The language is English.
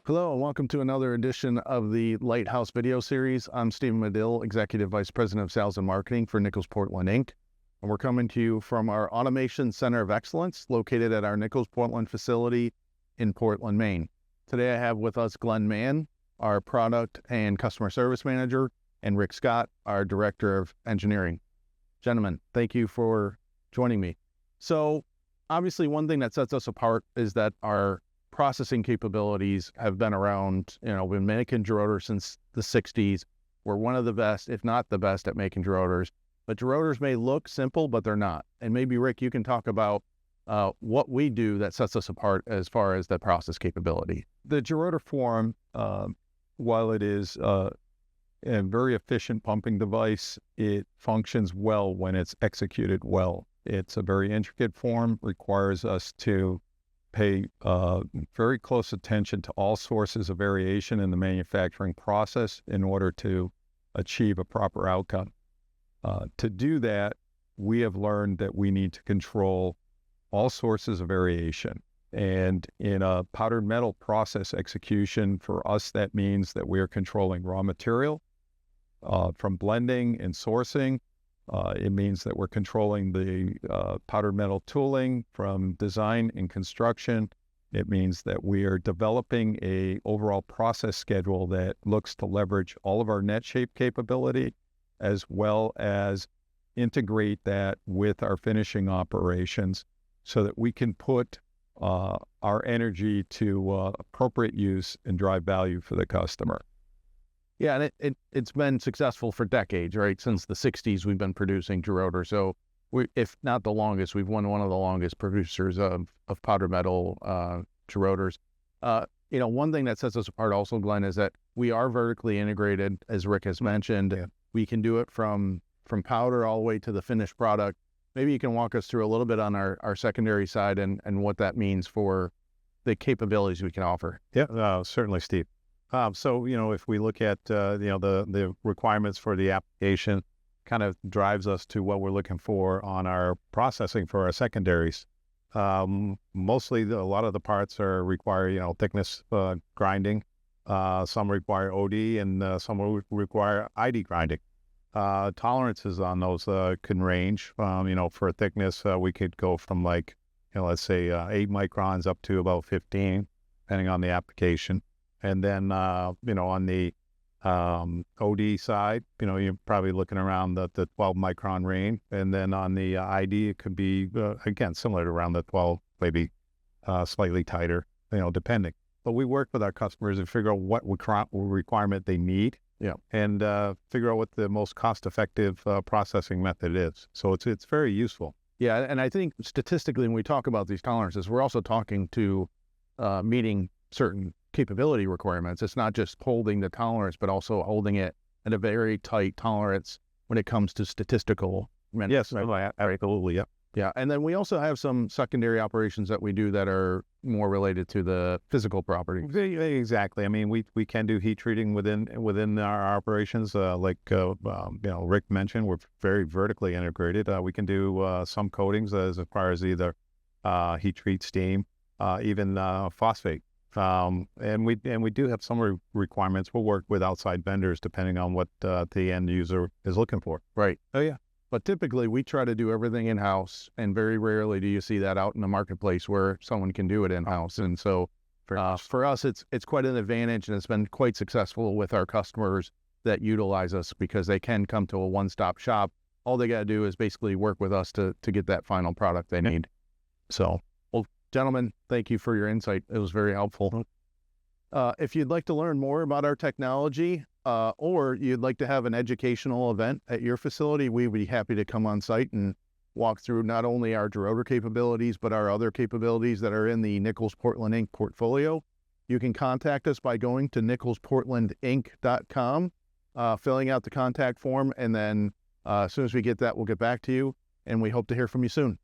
Hello, and welcome to another edition of the Lighthouse Video Series. I'm Stephen Madill, Executive Vice President of Sales and Marketing for Nichols Portland, Inc. And we're coming to you from our Automation Center of Excellence located at our Nichols Portland facility in Portland, Maine. Today I have with us Glenn Mann, our Product and Customer Service Manager, and Rick Scott, our Director of Engineering. Gentlemen, thank you for joining me. So obviously one thing that sets us apart is that our processing capabilities have been around. We've been making gerotors since the 60s. We're one of the best, if not the best, at making gerotors. But gerotors may look simple, but they're not. And maybe, Rick, you can talk about what we do that sets us apart as far as the process capability. The gerotor form, while it is a very efficient pumping device, it functions well when it's executed well. It's a very intricate form, requires us to pay very close attention to all sources of variation in the manufacturing process in order to achieve a proper outcome. To do that, we have learned that we need to control all sources of variation. And in a powdered metal process execution, for us, that means that we are controlling raw material from blending and sourcing. It means that we're controlling the powdered metal tooling from design and construction. It means that we are developing a overall process schedule that looks to leverage all of our net shape capability, as well as integrate that with our finishing operations so that we can put our energy to appropriate use and drive value for the customer. Yeah, and it's been successful for decades, right? Since the 60s, we've been producing gerotors. So if not the longest, we've won one of the longest producers of powder metal gerotors. One thing that sets us apart also, Glenn, is that we are vertically integrated, as Rick has mentioned. Yeah. We can do it from powder all the way to the finished product. Maybe you can walk us through a little bit on our secondary side and what that means for the capabilities we can offer. Yeah, certainly, Steve. So, if we look at, the requirements for the application, kind of drives us to what we're looking for on our processing for our secondaries. Mostly, a lot of the parts require, thickness grinding. Some require OD and some will require ID grinding. Tolerances on those can range. For thickness, we could go from let's say 8 microns up to about 15, depending on the application. And then, on the OD side, you're probably looking around the 12 micron range. And then on the ID, it could be, again, similar to around the 12, maybe slightly tighter, depending. But we work with our customers and figure out what requirement they need. Yeah. And figure out what the most cost-effective processing method is. So it's very useful. Yeah, and I think statistically, when we talk about these tolerances, we're also talking to meeting certain capability requirements. It's not just holding the tolerance, but also holding it at a very tight tolerance when it comes to statistical. Yes, absolutely, yeah. Yeah, and then we also have some secondary operations that we do that are more related to the physical property. Exactly. I mean, we can do heat treating within our operations. Rick mentioned, we're very vertically integrated. We can do some coatings as far as either heat treat, steam, even phosphate. And we do have some requirements. We'll work with outside vendors depending on what the end user is looking for. Right. Oh yeah. But typically we try to do everything in-house, and very rarely do you see that out in the marketplace where someone can do it in-house. And so for us, it's quite an advantage, and it's been quite successful with our customers that utilize us because they can come to a one-stop shop. All they got to do is basically work with us to get that final product they need. So, well, gentlemen, thank you for your insight. It was very helpful. If you'd like to learn more about our technology, or you'd like to have an educational event at your facility, we'd be happy to come on site and walk through not only our gerotor capabilities, but our other capabilities that are in the Nichols Portland Inc. portfolio. You can contact us by going to nicholsportlandinc.com, filling out the contact form, and then as soon as we get that, we'll get back to you, and we hope to hear from you soon.